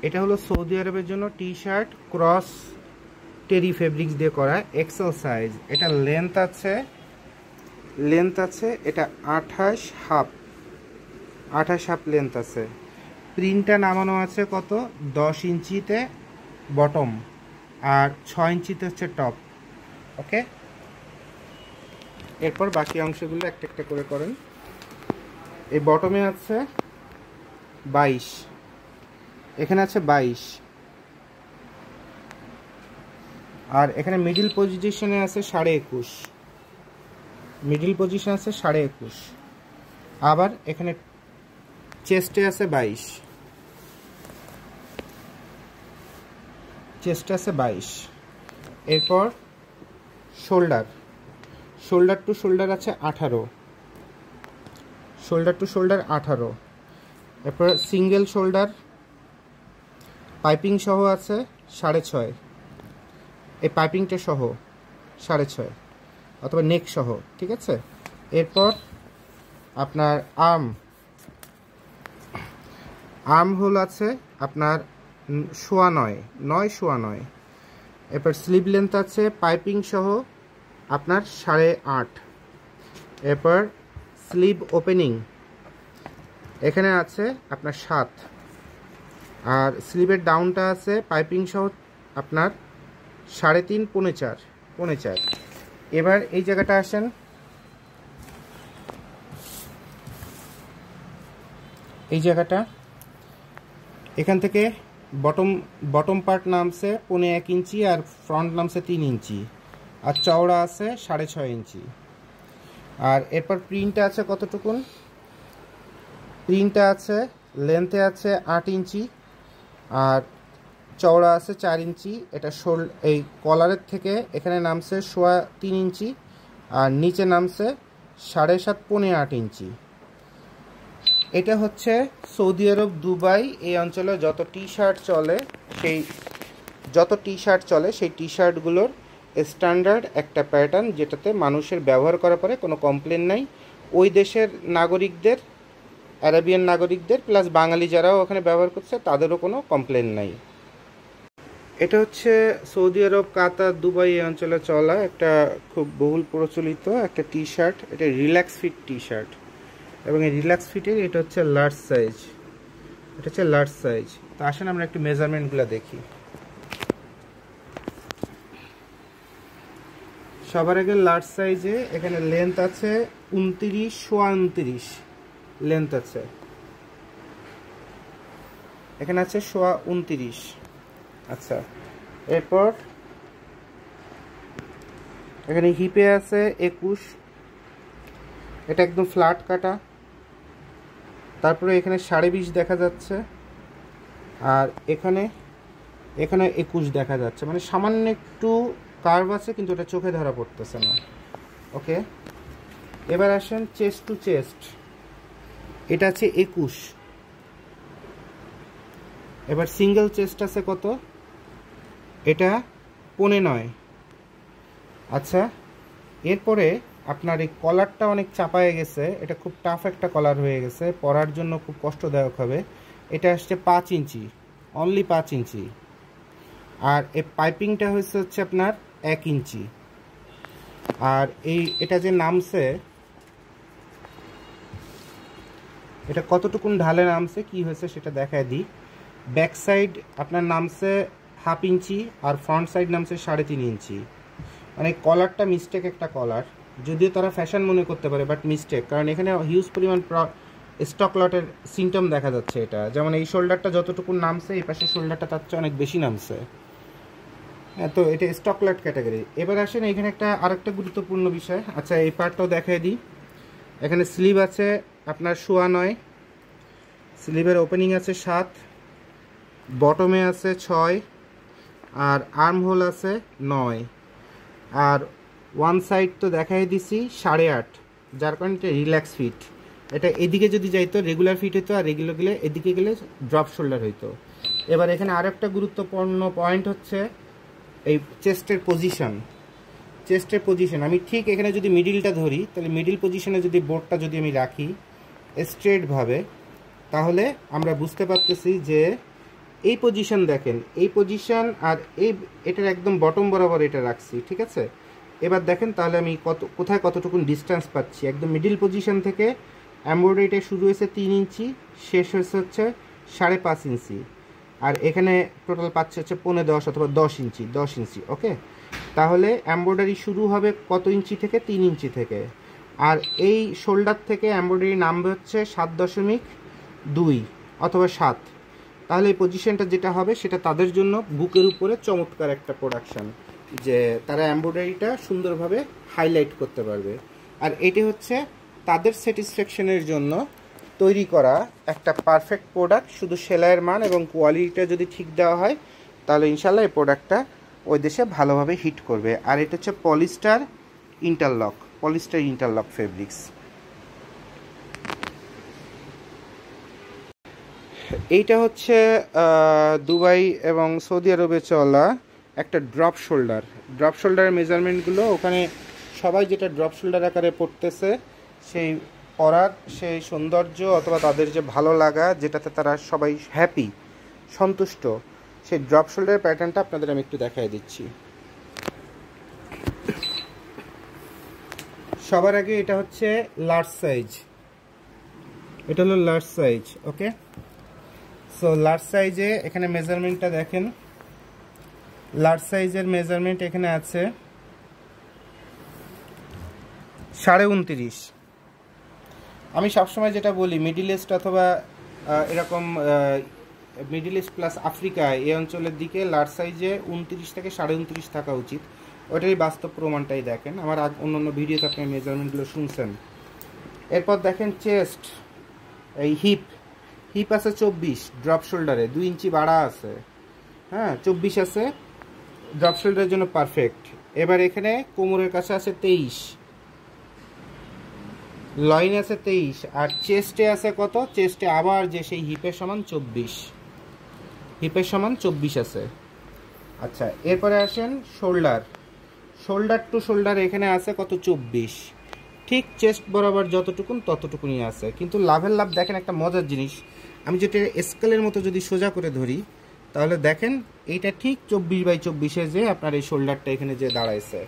এটা হলো সৌদি আরবের জন্য টি শার্ট ক্রস টেরি ফেব্রিক্স দিয়ে করা এক্সেল সাইজ। এটা লেন্থ আছে এটা 28.5 লেন্থ আছে। প্রিন্টটা নামানো আছে কত 10 ইঞ্চিতে বটম আর 6 ইঞ্চিতে হচ্ছে টপ। ওকে, এরপর বাকি অংশগুলো একটা একটা করে করেন। এই বটমে আছে 22, এখানে আছে 22, আর এখানে মিডিল পজিশনে আছে 21.5, মিডিল পজিশন আছে 21.5। আবার এখানে চেস্টে আছে 22, চেস্টে আছে 22। এরপর শোল্ডার টু শোল্ডার আছে 18, শোল্ডার টু শোল্ডার 18। এরপর সিঙ্গেল শোল্ডার পাইপিং সহ আছে 6.5, এই পাইপিংটা সহ 6.5 অথবা নেক সহ, ঠিক আছে। এরপর আপনার আর্ম হোল আছে আপনার 9.9। এরপর স্লিভ লেন্থ আছে পাইপিং সহ আপনার 8.5। এরপর স্লিভ ওপেনিং এখানে আছে আপনার 7, আর স্লিভের ডাউনটা আছে পাইপিং সহ আপনার 3.5 পৌনে 4। এবার এই জায়গাটা আসেন, এই জায়গাটা এখান থেকে বটম পার্ট নামছে 1.5 ইঞ্চি আর ফ্রন্ট নামছে 3 ইঞ্চি আর চওড়া আছে 6.5 ইঞ্চি। আর এরপর প্রিন্টটা আছে কতটুকুন, প্রিন্টটা আছে লেন্থে আছে 8 ইঞ্চি আর চওড়া আছে 4 ইঞ্চি। এটা এই কলারের থেকে এখানে নামছে 3.25 ইঞ্চি আর নিচে নামছে 7.5 পৌনে 8 ইঞ্চি। এটা হচ্ছে সৌদি আরব দুবাই এই অঞ্চলে যত টি শার্ট চলে সেই টি শার্টগুলোর স্ট্যান্ডার্ড একটা প্যাটার্ন, যেটাতে মানুষের ব্যবহার করার পরে কোনো কমপ্লেন নাই। ওই দেশের নাগরিকদের, আরবিয়ান নাগরিকদের প্লাস বাঙালি যারাও ওখানে ব্যবহার করছে তাদেরও কোনো কমপ্লেন নাই। এটা হচ্ছে সৌদি আরব, কাতার, দুবাই এই অঞ্চলে চলা একটা খুব বহুল প্রচলিত একটা টি শার্ট। এটা রিল্যাক্স ফিট টি শার্ট এবং এই রিল্যাক্স ফিটের এটা হচ্ছে লার্জ সাইজ, এটা হচ্ছে লার্জ সাইজ। তো আসেন আমরা একটু মেজারমেন্টগুলো দেখি। সবার আগে লার্জ সাইজে এখানে লেন্থ আছে 29.29 লেন্থ আছে, এখানে আছে 29.29। আচ্ছা, এরপর এখানে হিপে আছে 21, এটা একদম ফ্ল্যাট কাটা। তারপরে এখানে 20.5 দেখা যাচ্ছে আর এখানে 21 দেখা যাচ্ছে, মানে সামান্য একটু কার্ভ আছে কিন্তু এটা চোখে ধরা পড়তেছে না। ওকে, এবার আসেন চেস্ট টু চেস্ট, এটা আছে 21। এবার সিঙ্গেল চেস্ট আছে কত, এটা 9.25। আচ্ছা, এরপরে আপনার এই কলারটা অনেক চাপায়ে গেছে, এটা খুব টাফ একটা কলার হয়ে গেছে, পরার জন্য খুব কষ্টদায়ক হবে। এটা আসছে 5 ইঞ্চি, অনলি 5 ইঞ্চি। আর এই পাইপিংটা হচ্ছে আপনার 1 ইঞ্চি। আর এটা যে নামছে, এটা কতটুকুন ঢালে নামছে কি হয়েছে সেটা দেখায় দিই। ব্যাক সাইড আপনার নামছে 1/2 ইঞ্চি আর ফ্রন্ট সাইড নামছে 3.5 ইঞ্চি। মানে কলারটা মিস্টেক একটা কলার, যদিও তারা ফ্যাশন মনে করতে পারে, বাট মিস্টেক, কারণ এখানে হিউজ পরিমাণ স্টক লটের সিমটম দেখা যাচ্ছে। এটা যেমন এই শোল্ডারটা যতটুকু নামছে এই পাশের শোল্ডারটা তার চেয়ে অনেক বেশি নামছে। হ্যাঁ, তো এটা স্টক লট ক্যাটাগরি। এবার আসেন এখানে আরেকটা গুরুত্বপূর্ণ বিষয়। আচ্ছা, এই পার্টটাও দেখাই দিই। এখানে স্লিভ আছে আপনার 9.25, স্লিভের ওপেনিং আছে 7, বটমে আছে 6 আর আর্ম হোল আছে 9। আর ওয়ান সাইড তো দেখাই দিছি 8.5, যার কারণে এটা রিল্যাক্স ফিট। এটা এদিকে যদি যাইতো রেগুলার ফিট হইতো, আর এগুলো গেলে এদিকে গেলে ড্রপ শোল্ডার হইতো। এবার এখানে আরও একটা গুরুত্বপূর্ণ পয়েন্ট হচ্ছে এই চেস্টের পজিশন। আমি ঠিক এখানে যদি মিডিলটা ধরি, তাহলে মিডিল পজিশনে যদি বোর্ডটা যদি আমি রাখি স্ট্রেটভাবে, তাহলে আমরা বুঝতে পারতেছি যে এই পজিশন দেখেন, এই পজিশন আর এটার একদম বটম বরাবর এটা রাখছি, ঠিক আছে। এবার দেখেন তাহলে আমি কোথায় কতটুকুন ডিস্টেন্স পাচ্ছি। একদম মিডিল পজিশন থেকে এমব্রয়ডারিটা শুরু হয়েছে 3 ইঞ্চি, শেষ হচ্ছে 5.5 ইঞ্চি, আর এখানে টোটাল পাচ্ছে হচ্ছে 15.10 অথবা 10 ইঞ্চি। ওকে, তাহলে এমব্রয়ডারি শুরু হবে কত ইঞ্চি থেকে? 3 ইঞ্চি থেকে। আর এই শোল্ডার থেকে এমব্রয়ডারি নামবে হচ্ছে 7.2 অথবা 7। তাহলে এই পজিশনটা যেটা হবে সেটা তাদের জন্য বুকের উপরে চমৎকার একটা প্রোডাকশান, যে তারা এমব্রয়ডারিটা সুন্দরভাবে হাইলাইট করতে পারবে। আর এটি হচ্ছে তাদের স্যাটিসফ্যাকশনের জন্য তৈরি করা একটা পারফেক্ট প্রোডাক্ট। শুধু সেলাইয়ের মান এবং কোয়ালিটিটা যদি ঠিক দেওয়া হয় তাহলে ইনশাল্লাহ এই প্রোডাক্টটা ওই দেশে ভালোভাবে হিট করবে। আর এটা হচ্ছে পলিস্টার ইন্টারলক ফেব্রিক্স। এইটা হচ্ছে দুবাই এবং সৌদি আরবে চলা একটা ড্রপ শোল্ডারের মেজারমেন্টগুলো ওখানে সবাই যেটা ড্রপ শোল্ডার আকারে পড়তেছে, সেই পরার সেই সৌন্দর্য অথবা তাদের যে ভালো লাগা, যেটাতে তারা সবাই হ্যাপি, সন্তুষ্ট, সেই ড্রপ শোল্ডারের প্যাটার্নটা আপনাদের আমি একটু দেখাই দিচ্ছি। সবার আগে এটা হচ্ছে লার্জ সাইজ, এটা হলো লার্জ সাইজ। ওকে, সো লার্জ সাইজে এখানে মেজারমেন্টটা দেখেন। লার্জ সাইজের মেজারমেন্ট এখানে আছে 29.5। আমি সবসময় যেটা বলি, মিডিল ইস্ট অথবা এরকম মিডিল ইস্ট প্লাস আফ্রিকা এই অঞ্চলের দিকে লার্জ সাইজে 29 থেকে 29.5 থাকা উচিত। ওটাই বাস্তব প্রমাণটাই দেখেন, আমার অন্য ভিডিওতে আপনি মেজারমেন্টগুলো শুনছেন। এরপর দেখেন চেস্ট, এই হিপ আছে 24 ড্রপ শোল্ডারে, 2 ইঞ্চি বাড়া আছে, হ্যাঁ 24 আছে, ড্রপ শোল্ডারের জন্য পারফেক্ট। এবার এখানে কোমরের কাছে আছে 23, লইন আছে 23, আর চেস্টে আছে কত? চেস্টে আবার যে সেই হিপের সমান 24 আছে। আচ্ছা, এরপরে আসেন শোল্ডার টু শোল্ডার, এখানে আছে কত? 24। ঠিক চেস্ট বরাবর যতটুকুন ততটুকুনই আছে, কিন্তু লাভের লাভ দেখেন একটা মজার জিনিস। আমি যেটা স্কেলের মতো যদি সোজা করে ধরি তাহলে দেখেন এইটা ঠিক 24/24 যে আপনার এই শোল্ডারটা এখানে যে দাঁড়াইছে,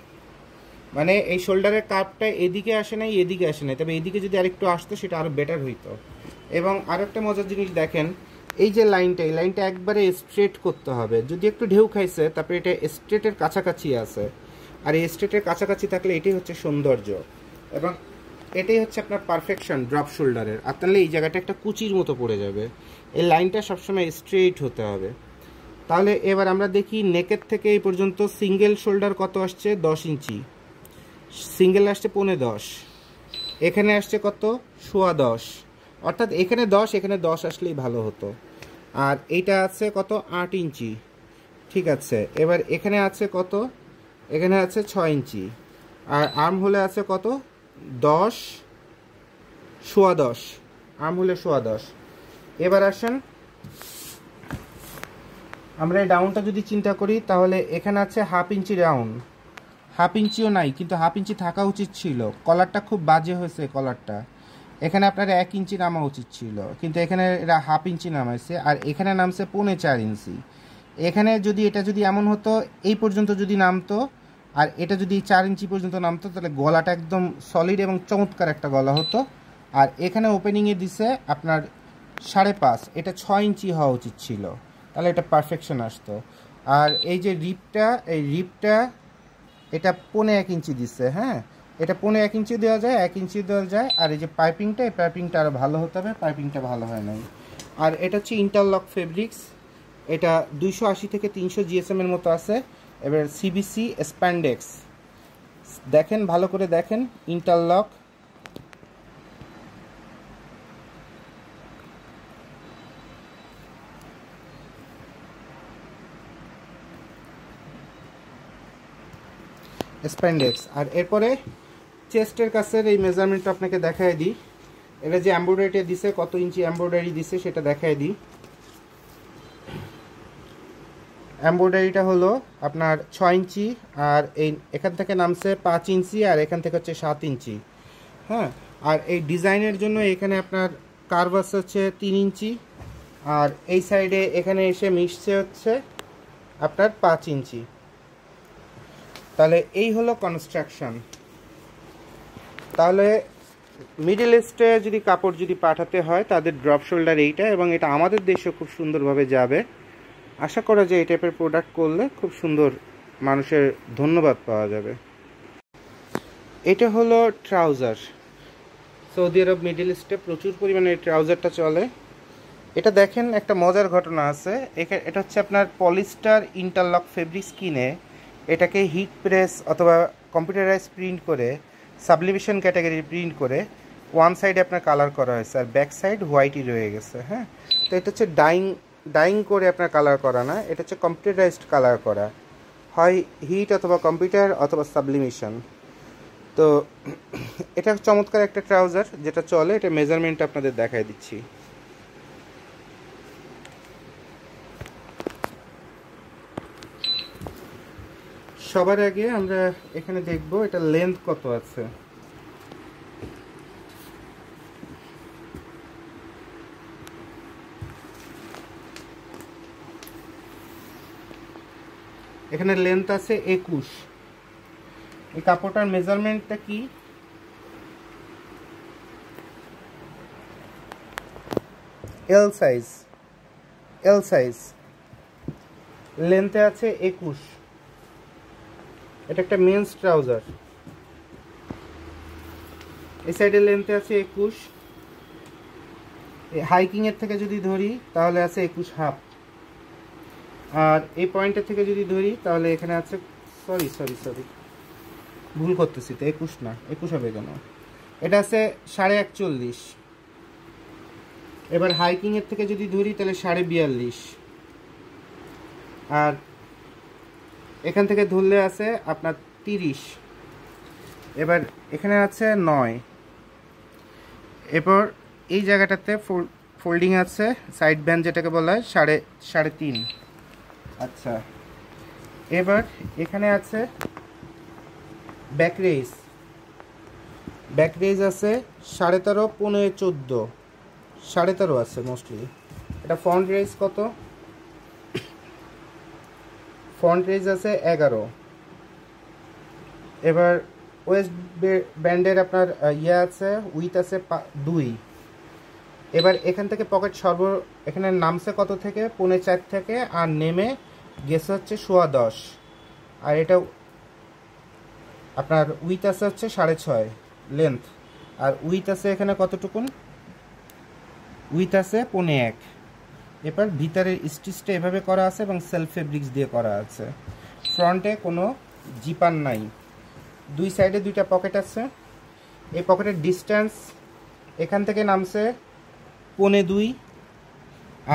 মানে এই শোল্ডারের কাপটা এদিকে আসে নাই, এদিকে আসে নাই, তবে এদিকে যদি আরেকটু আসতো সেটা আরও বেটার হইতো। এবং আরেকটা মজার জিনিস দেখেন, এই যে লাইনটা, এই লাইনটা একবারে স্ট্রেট করতে হবে। যদি একটু ঢেউ খাইছে তারপরে এটা স্ট্রেটের কাছাকাছি আছে, আর এই স্ট্রেটের কাছাকাছি থাকলে এটাই হচ্ছে সৌন্দর্য এবং এটাই হচ্ছে আপনার পারফেকশন ড্রপ শোল্ডারের। আর তাহলে এই জায়গাটা একটা কুচির মতো পড়ে যাবে, এই লাইনটা সবসময় স্ট্রেট হতে হবে। তাহলে এবার আমরা দেখি নেকের থেকে এই পর্যন্ত সিঙ্গেল শোল্ডার কত আসছে? 10 ইঞ্চি। সিঙ্গেল আসছে 15.10, এখানে আসছে কত? 10.25, অর্থাৎ এখানে 10 এখানে 10 আসলেই ভালো হতো। আর এইটা আছে কত? 8 ইঞ্চি, ঠিক আছে। এবার এখানে আছে কত? এখানে আছে 6 ইঞ্চি, আর আর্ম হলে আছে কত? 10, 10.25, আর্ম হলে 10.25। এবার আসেন আমরা এই ডাউনটা যদি চিন্তা করি তাহলে এখানে আছে 1/2 ইঞ্চি ডাউন, 1/2 ইঞ্চিও নাই, কিন্তু 1/2 ইঞ্চি থাকা উচিত ছিল। কলারটা খুব বাজে হয়েছে, কলারটা এখানে আপনার 1 ইঞ্চি নামা উচিত ছিল, কিন্তু এখানে এরা 1/2 ইঞ্চি নামাইছে, আর এখানে নামছে 4.5 ইঞ্চি। এখানে যদি এটা যদি এমন হতো এই পর্যন্ত যদি নামতো, আর এটা যদি 4 ইঞ্চি পর্যন্ত নামতো, তাহলে গলাটা একদম সলিড এবং চমৎকার একটা গলা হতো। আর এখানে ওপেনিংয়ে দিছে আপনার 5.5, এটা 6 ইঞ্চি হওয়া উচিত ছিল, তাহলে এটা পারফেকশন আসতো। আর এই যে রিপটা, এই রিপটা এটা 1.5 ইঞ্চি দিচ্ছে, হ্যাঁ এটা 1.5 ইঞ্চি দেওয়া যায়, 1 ইঞ্চি দেওয়া যায়। আর এই যে পাইপিংটা, এই পাইপিংটা আরও ভালো হতে হবে, পাইপিংটা ভালো হয় নাই। আর এটা হচ্ছে ইন্টারলক ফেব্রিক্স, এটা 280 থেকে 300 GSM এর মতো আছে। এবার সিবিসি স্প্যান্ডেক্স দেখেন, ভালো করে দেখেন, ইন্টারলক স্প্যান্ডেক্স। আর এরপরে চেস্টের কাছের এই মেজারমেন্টটা আপনাকে দেখায় দিই। এটা যে এমব্রয়ডারিটা দিছে, কত ইঞ্চি এমব্রয়ডারি দিছে সেটা দেখায় দিই। এমব্রয়ডারিটা হলো আপনার 6 ইঞ্চি, আর এই এখান থেকে নামছে 5 ইঞ্চি, আর এখান থেকে হচ্ছে 7 ইঞ্চি, হ্যাঁ। আর এই ডিজাইনের জন্য এখানে আপনার কার্ভ আছে হচ্ছে 3 ইঞ্চি, আর এই সাইডে এখানে এসে মিশছে হচ্ছে আপনার 5 ইঞ্চি। তাহলে এই হলো কনস্ট্রাকশন। তাহলে মিডল ইস্টে যদি কাপড় যদি পাঠাতে হয় তাদের ড্রপ শোল্ডার এইটা, এবং এটা আমাদের দেশে খুব সুন্দরভাবে যাবে। আশা করা যায় এই টাইপের প্রোডাক্ট করলে খুব সুন্দর মানুষের ধন্যবাদ পাওয়া যাবে। এটা হলো ট্রাউজার। সৌদি আরব মিডল ইস্টে প্রচুর পরিমাণে এই ট্রাউজারটা চলে। এটা দেখেন একটা মজার ঘটনা আছে। এটা হচ্ছে আপনার পলিস্টার ইন্টারলক ফেব্রিক্স কিনে এটাকে হিট প্রেস অথবা কম্পিউটারাইজ প্রিন্ট করে সাবলিমেশন ক্যাটাগরি প্রিন্ট করে ওয়ান সাইডে আপনার কালার করা হয়েছে, আর ব্যাক সাইড হোয়াইটই রয়ে গেছে। হ্যাঁ, তো এটা হচ্ছে ডাইং করে আপনার কালার করা না, এটা হচ্ছে কম্পিউটারাইজড কালার করা, হয় হিট অথবা কম্পিউটার অথবা সাবলিমেশন। তো এটা চমৎকার একটা ট্রাউজার যেটা চলে। এটা মেজারমেন্ট আপনাদের দেখাই দিচ্ছি। সবার আগে আমরা এখানে দেখব এটা লেন্থ কত আছে। এখানে লেন্থ আছে 21। এই কাপড়টার মেজারমেন্টটা কি? এল সাইজ লেন্থে আছে 21। এটা একটা মেন্স ট্রাউজার। এই সাইডে লেন্থে আছে 21। হাইকিং এর থেকে যদি ধরি তাহলে আছে 21.5। আর এই পয়েন্টের থেকে যদি ধরি তাহলে এখানে আছে সরি ভুল করতেছি, তো 21 না, 21 হবে কেন, এটা আছে 41.5। এবার হাইকিং এর থেকে যদি ধরি তাহলে 42.5। আর এখান থেকে ধরলে আছে আপনার 30। এবার এখানে আছে 9। এরপর এই জায়গাটাতে ফোল্ডিং আছে সাইড ব্যান্ড যেটাকে বলা হয় 3.5। আচ্ছা, এবার এখানে আছে ব্যাক রেজ আছে 13.5, 15, 14, 13.5 আছে মোস্টলি। এটা ফ্রন্ট রেজ কত? ফ্রন্ট রেজ আছে 11। এবার ওয়েস্ট ব্যান্ডের আপনার আছে উইথ আছে 2। এবার এখান থেকে পকেট এখানে নামছে কত থেকে? 4.5 থেকে, আর নেমে গেছে হচ্ছে 10.15। আর এটা আপনার উইথ আছে হচ্ছে 6.5 লেন্থ, আর উইথ আছে এখানে কতটুকুন? উইথ আছে 1.5। এবার ভিতরের স্টিচটা এভাবে করা আছে এবং সেলফ ফেব্রিক্স দিয়ে করা আছে। ফ্রন্টে কোনো জিপার নাই। দুই সাইডে দুইটা পকেট আছে। এই পকেটের ডিস্টেন্স এখান থেকে নামছে 1.25,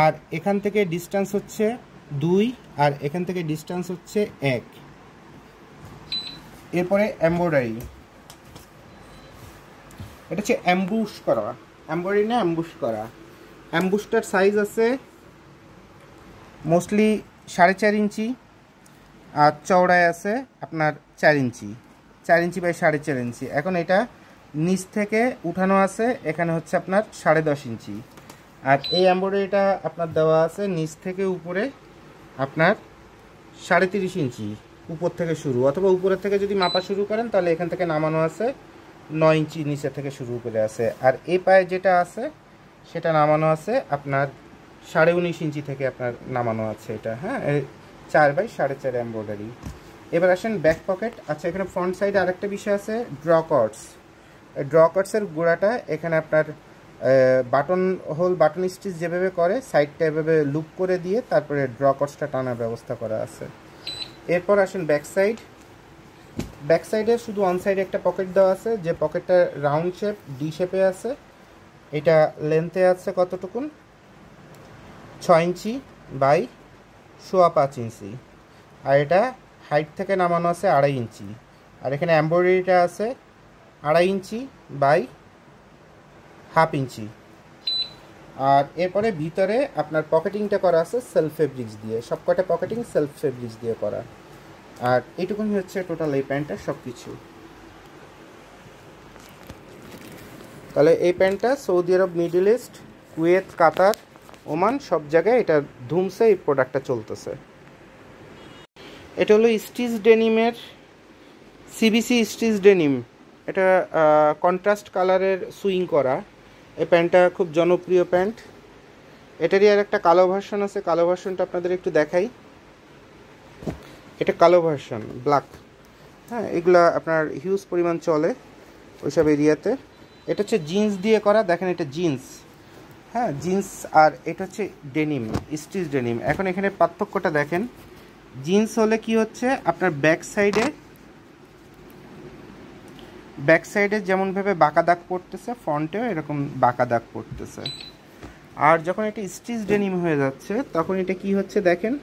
আর এখান থেকে ডিস্টেন্স হচ্ছে 2, আর এখান থেকে ডিস্টেন্স হচ্ছে 1। এরপরে এমব্রয়ডারি, এটা হচ্ছে অ্যাম্বুশ করা, এমব্রয়ডারি না অ্যাম্বুশ করা। অ্যাম্বুশটার সাইজ আছে মোস্টলি 4.5 ইঞ্চি, আর চওড়ায় আছে আপনার 4 ইঞ্চি, 4 ইঞ্চি বাই 4.5 ইঞ্চি। এখন এটা নিচ থেকে উঠানো আছে, এখানে হচ্ছে আপনার 10.5 ইঞ্চি। আর এই এমব্রয়ডারিটা আপনার দেওয়া আছে নিচ থেকে উপরে আপনার 30.5 ইঞ্চি উপর থেকে শুরু, অথবা উপরের থেকে যদি মাপা শুরু করেন তাহলে এখান থেকে নামানো আছে 9 ইঞ্চি নিচে থেকে শুরু করে আছে। আর এই পায়ে যেটা আছে সেটা নামানো আছে আপনার 19.5 ইঞ্চি থেকে আপনার নামানো আছে এটা। হ্যাঁ, 4 বাই 4.5 এমব্রয়ডারি। এবার আসেন ব্যাক পকেট। আচ্ছা, এখানে ফ্রন্ট সাইডে আরেকটা বিষয় আছে, ড্র কটসের গোড়াটা এখানে আপনার বাটন স্টিচ যেভাবে করে সাইডটা এভাবে লুপ করে দিয়ে তারপরে ড্র কটসটা টানার ব্যবস্থা করা আছে। এরপর আসেন ব্যাক সাইডে শুধু অন সাইডে একটা পকেট দেওয়া আছে, যে পকেটটা রাউন্ড শেপ ডি শেপে আছে। এটা লেন্থে আছে কতটুকুন? 6 ইঞ্চি বাই 5.25 ইঞ্চি, আর এটা হাইট থেকে নামানো আছে 2.5 ইঞ্চি। আর এখানে এমব্রয়ডারিটা আছে 2.5 ইঞ্চি বাই 1/2 ইঞ্চি। আর এরপরে ভিতরে আপনার পকেটিংটা করা আছে সেলফ ফেব্রিক্স দিয়ে, সবকটা পকেটিং সেলফ ফেব্রিক্স দিয়ে করা। আর এইটুকুনি হচ্ছে টোটাল এই প্যান্টটা সব কিছু। তাহলে এই প্যান্টটা সৌদি আরব মিডল ইস্ট কুয়েত, কাতার, ওমান সব জায়গায় এটা ধুমসে এই প্রোডাক্টটা চলতেছে। এটা হলো স্টিচ ডেনিমের সিবিসি স্টিচ ডেনিম। এটা কন্ট্রাস্ট কালারের সুইং করা। এই প্যান্টটা খুব জনপ্রিয় প্যান্ট। এটারই আর একটা কালো ভার্সন আছে, কালো ভার্সনটা আপনাদের একটু দেখাই। এটা কালো ভার্সন, ব্ল্যাক। হ্যাঁ, এগুলা আপনার হিউজ পরিমাণ চলে ওইসব এরিয়াতে। এটা হচ্ছে জিন্স দিয়ে করা, দেখেন এটা জিন্স। হ্যাঁ, জিন্স। আর এটা হচ্ছে ডেনিম, স্টিচ ডেনিম। এখন এখানে পার্থক্যটা দেখেন। জিন্স হলে কি হচ্ছে, আপনার ব্যাক সাইডে যেমনভাবে বাঁকা দাগ পড়তেছে, ফ্রন্টেও এরকম বাঁকা দাগ পড়তেছে। আর যখন এটা স্টিচ ডেনিম হয়ে যাচ্ছে তখন এটা কি হচ্ছে দেখেন,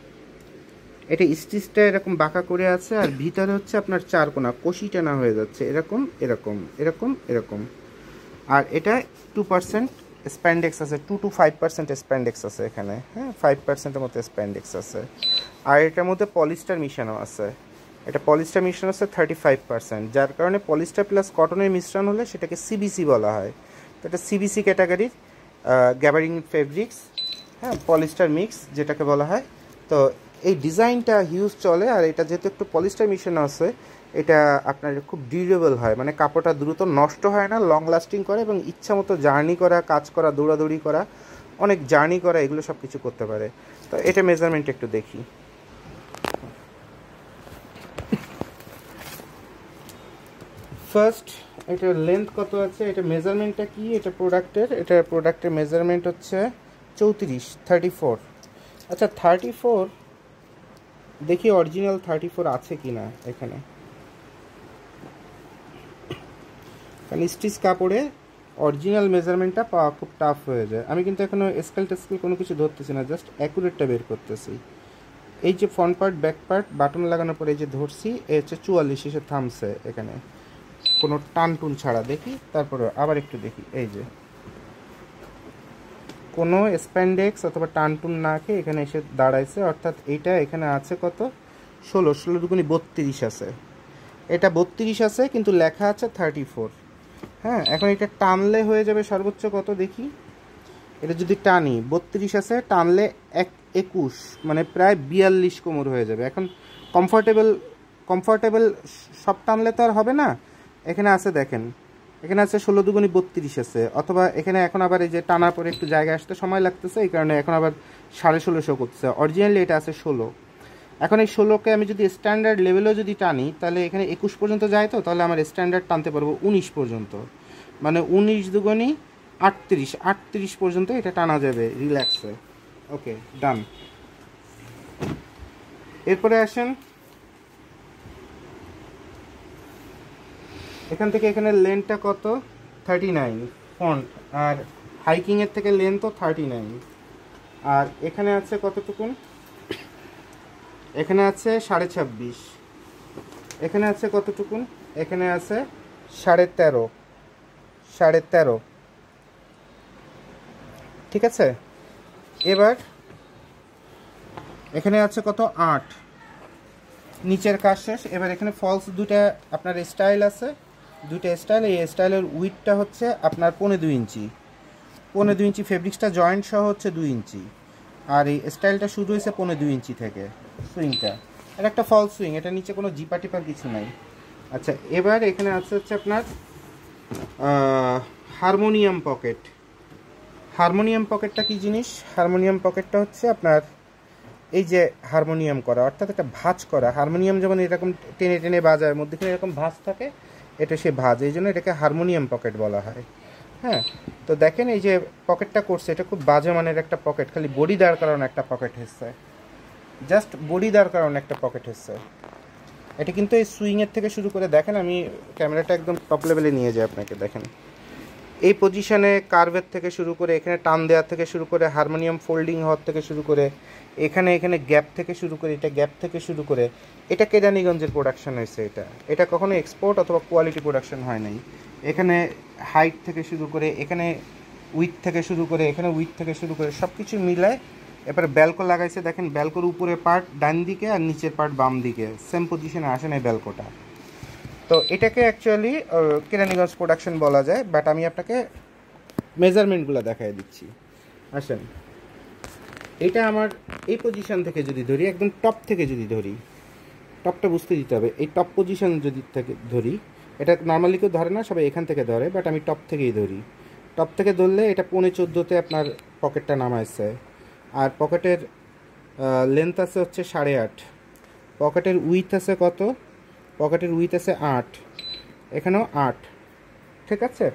এটা স্টিচটা এরকম বাঁকা করে আছে, আর ভিতরে হচ্ছে আপনার চারকোনা কষি টানা হয়ে যাচ্ছে, এরকম এরকম এরকম এরকম। আর এটা 2% স্প্যান্ডেক্স আছে, 2 to 5% স্প্যান্ডেক্স আছে এখানে। হ্যাঁ, 5%-এর মতো স্প্যান্ডেক্স আছে। আর এটার মধ্যে পলিস্টার মিশানো আছে। এটা পলিস্টার মিশ্রণ আছে 35%, যার কারণে পলিস্টার প্লাস কটনের মিশ্রণ হলে সেটাকে সিবিসি বলা হয়। তো এটা সিবিসি ক্যাটাগরির গ্যাবারিং ফেব্রিক্স। হ্যাঁ, পলিস্টার মিক্স যেটাকে বলা হয়। তো এই ডিজাইনটা হিউজ চলে। আর এটা যেহেতু একটু পলিস্টার মিশানো আছে, এটা আপনার খুব ডিউরেবল হয়, মানে কাপড়টা দ্রুত নষ্ট হয় না, লং লাস্টিং করে, এবং ইচ্ছা মতো জার্নি করা, কাজ করা, দৌড়াদৌড়ি করা, অনেক জার্নি করা, এগুলো সব কিছু করতে পারে। তো এটা মেজারমেন্ট একটু দেখি। ফার্স্ট এটার লেন্থ কত আছে, এটা মেজারমেন্টটা কি, এটা প্রোডাক্টের মেজারমেন্ট হচ্ছে 34। আচ্ছা, 34 দেখি অরিজিনাল 34 আছে কি না এখানে। কারণ স্টিচ কাপড়ে অরিজিনাল মেজারমেন্টটা পাওয়া খুব টাফ হয়ে যায়। আমি কিন্তু এখনো স্কেল টেস্কেল কোনো কিছু ধরতেছি না, জাস্ট অ্যাকুরেটটা বের করতেছি। এই যে front part, back part, button লাগানোর পরে এই যে ধরছি, এ হচ্ছে 44 এসে থামছে এখানে, কোনো টান টুন ছাড়া। দেখি তারপরে আবার একটু দেখি, এই যে কোনো স্প্যান্ডেক্স অথবা টান টুন না খেয়ে এখানে এসে দাঁড়াইছে। অর্থাৎ এইটা এখানে আছে কত, 16 দুগুণি 32 আছে। এটা 32 আছে কিন্তু লেখা আছে 34। হ্যাঁ, এখন এটা টানলে হয়ে যাবে সর্বোচ্চ কত দেখি। এটা যদি টানি 32 আছে, টানলে 21, মানে প্রায় 42 কোমর হয়ে যাবে। এখন কমফোর্টেবল সব টানলে তো আর হবে না। এখানে আছে দেখেন, এখানে আছে 16 দুগুণি 32 আছে। অথবা এখানে এখন আবার এই যে টানার পরে একটু জায়গা আসতে সময় লাগতেছে, এই কারণে এখন আবার 16.5 করছে। অরিজিনালি এটা আছে 16। এখন এই 16কে আমি যদি স্ট্যান্ডার্ড লেভেলেও যদি টানি, তাহলে এখানে 21 পর্যন্ত যায়, তো তাহলে আমার স্ট্যান্ডার্ড টানতে পারবো 19 পর্যন্ত, মানে 19 দুগুণি 38 পর্যন্ত এটা টানা যাবে রিল্যাক্সে। ওকে, ডান। এরপরে আসেন, এখান থেকে এখানে লেন্থটা কত, 39 ফ্রন্ট, আর হাইকিংয়ের থেকে লেন্থও 39। আর এখানে আছে কতটুকুন, এখানে আছে 26.5। এখানে আছে কতটুকুন, এখানে আছে 13.5। ঠিক আছে। এবার এখানে আছে কত, 8। নিচের কাজ শেষ। এবার এখানে ফলস দুটা আপনার স্টাইল আছে, দুইটা স্টাইল। এই স্টাইলের উইথটা হচ্ছে আপনার 2.5 ইঞ্চি। 2.5 ইঞ্চি ফেব্রিক্সটা জয়েন্ট সহ হচ্ছে 2 ইঞ্চি। আর এই স্টাইলটা শুরু হয়েছে 2.5 ইঞ্চি থেকে সুইংটা। আর একটা ফলস সুইং, এটা নিচে কোনো জিপা টিপার কিছু নাই। আচ্ছা, এবার এখানে আছে হচ্ছে আপনার হারমোনিয়াম পকেট। হারমোনিয়াম পকেটটা কি জিনিস, হারমোনিয়াম পকেটটা হচ্ছে আপনার এই যে হারমোনিয়াম করা, অর্থাৎ একটা ভাঁজ করা। হারমোনিয়াম যেমন এরকম টেনে টেনে বাজায়, মধ্যেখানে এরকম ভাঁজ থাকে, এটা সে ভাঁজ, এই জন্য এটাকে হারমোনিয়াম পকেট বলা হয়। হ্যাঁ, তো দেখেন এই যে পকেটটা করছে, এটা খুব বাজে মানের একটা পকেট, খালি বডি দাঁড় কারণে একটা পকেট হচ্ছে, জাস্ট বডি দাঁড় কারণে একটা পকেট হচ্ছে। এটা কিন্তু এই সুইংয়ের থেকে শুরু করে দেখেন, আমি ক্যামেরাটা একদম টপ লেভেলে নিয়ে যাই আপনাকে, দেখেন এই পজিশনে কার্ভের থেকে শুরু করে, এখানে টান দেওয়ার থেকে শুরু করে, হারমোনিয়াম ফোল্ডিং হওয়ার থেকে শুরু করে, এখানে গ্যাপ থেকে শুরু করে, এটা গ্যাপ থেকে শুরু করে, এটা কেরানীগঞ্জের প্রোডাকশন হয়েছে। এটা কখনো এক্সপোর্ট অথবা কোয়ালিটি প্রোডাকশন হয় নাই। এখানে হাইট থেকে শুরু করে, এখানে উইথ থেকে শুরু করে, এখানে উইথ থেকে শুরু করে সব কিছু মিলায় এবারে ব্যালকো লাগাইছে। দেখেন ব্যালকোর উপরে পার্ট ডান দিকে আর নিচের পার্ট বাম দিকে, সেম পজিশনে আসে না ব্যালকোটা। তো এটাকে অ্যাকচুয়ালি কেরানীগঞ্জ প্রোডাকশন বলা যায়, বাট আমি আপনাকে মেজারমেন্টগুলো দেখাই দিচ্ছি। আসেন, এটা আমার এই পজিশন থেকে যদি ধরি, একদম টপ থেকে যদি ধরি, টপটা বুঝতে দিতে হবে, এই টপ পজিশন যদি থেকে ধরি, এটা নর্মালি কেউ ধরে না, সবাই এখান থেকে ধরে, বাট আমি টপ থেকেই ধরি। টপ থেকে ধরলে এটা 14.5-তে আপনার পকেটটা নামাইছে, আর পকেটের লেন্থ আছে হচ্ছে 8.5, পকেটের উইথ আছে কত, পকেটের উইথ আছে 8, এখানেও 8, ঠিক আছে।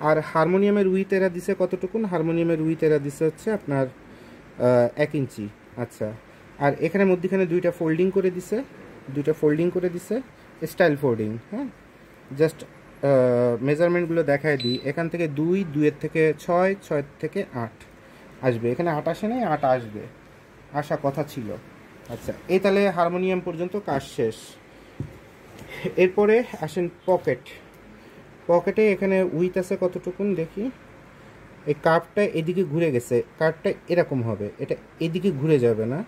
আর হারমোনিয়ামের উইথ এরা দিছে কতটুকুন, হারমোনিয়ামের উইথ এরা দিছে হচ্ছে আপনার 1 ইঞ্চি। আচ্ছা, আর এখানে মধ্যখানে দুইটা ফোল্ডিং করে দিছে, স্টাইল ফোল্ডিং। হ্যাঁ, জাস্ট মেজারমেন্টগুলো দেখায় দিই। এখান থেকে 2, 2-এর থেকে 6, 6 থেকে 8 আসবে, এখানে 8 আসে নাই, 8 আসবে, আসা কথা ছিল। আচ্ছা, এই তাহলে হারমোনিয়াম পর্যন্ত কাজ শেষ। এরপরে আসেন পকেটে এখানে উইথ আছে কতটুকুন দেখি। এই কার্ভটা এদিকে ঘুরে গেছে, কার্ভটা এরকম হবে, এটা এদিকে ঘুরে যাবে না।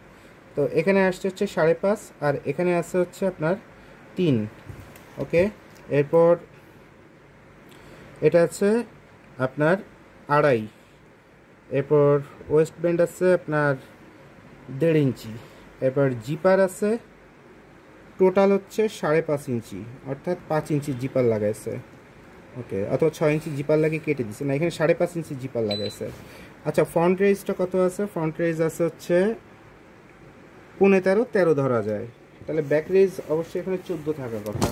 তো এখানে আসছে হচ্ছে 5.5, আর এখানে আসছে হচ্ছে আপনার 3। ওকে, এরপর এটা আছে আপনার 2.5, এরপর ওয়েস্ট ব্যান্ড আছে আপনার 1.5 ইঞ্চি, এরপর জিপার আছে টোটাল হচ্ছে 5.5 ইঞ্চি, অর্থাৎ 5 ইঞ্চি জিপার লাগাইছে। ওকে, অথবা 6 ইঞ্চি জিপার লাগিয়ে কেটে দিচ্ছে, না এখানে 5.5 ইঞ্চি জিপার লাগাইছে। আচ্ছা, ফ্রন্ট রেজটা কত আছে, ফ্রন্ট রেজ আছে হচ্ছে 15-13 ধরা যায়, তাহলে ব্যাক রেজ অবশ্যই এখানে 14 থাকার কথা।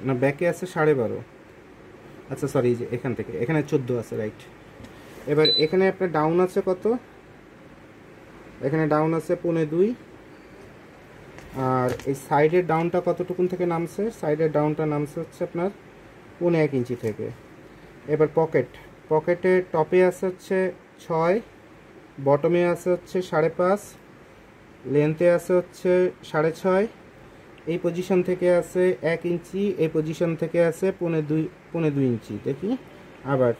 না, ব্যাকে আছে 12.5। আচ্ছা সরি, যে এখান থেকে এখানে 14 আছে, রাইট। এবার এখানে আপনার ডাউন আছে কত, এখানে ডাউন আছে 15.2, আর এই সাইডের ডাউনটা কতটুকুন থেকে নামছে, সাইডের ডাউনটা নামছে হচ্ছে আপনার 1.5 ইঞ্চি থেকে। এবার পকেটের টপে আছে হচ্ছে 6, বটমে আছে হচ্ছে 5.5, লেন্থে আছে হচ্ছে 6.5, এই পজিশন থেকে আছে 1 ইঞ্চি, এই পজিশন থেকে আছে 15.2 ইঞ্চি। দেখি আবার,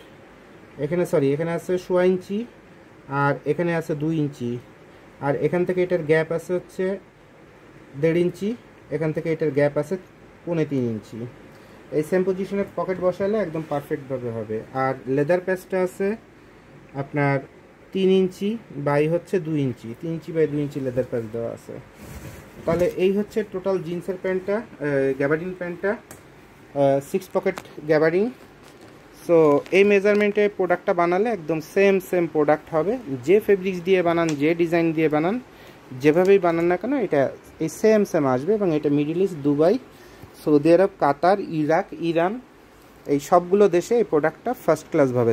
এখানে সরি, এখানে আছে 1.5 ইঞ্চি, আর এখানে আছে 2 ইঞ্চি, আর এখান থেকে এটার গ্যাপ আছে হচ্ছে 1.5 ইঞ্চি, এখান থেকে এটার গ্যাপ আছে 3.5 ইঞ্চি। এই সেম পজিশনে পকেট বসালে একদম পারফেক্টভাবে হবে। আর লেদার প্যাচটা আছে আপনার 3 ইঞ্চি বাই হচ্ছে 2 ইঞ্চি, 3 ইঞ্চি বাই 2 ইঞ্চি লেদার প্যাচ দেওয়া আছে। তাহলে এই হচ্ছে টোটাল জিন্সের প্যান্টটা, গ্যাবার্ডিন প্যান্টটা, 6 পকেট গ্যাবার্ডিন। সো এই মেজারমেন্টে প্রোডাক্টটা বানালে একদম সেম প্রোডাক্ট হবে। যে ফেব্রিক্স দিয়ে বানান, যে ডিজাইন দিয়ে বানান, যেভাবেই বানান না কেন, এটা এই সেম আসবে। এবং এটা মিডল ইস্ট, দুবাই, সৌদি আরব, কাতার, ইরাক, ইরান, এই সবগুলো দেশে এই প্রোডাক্টটা ফার্স্ট ক্লাসভাবে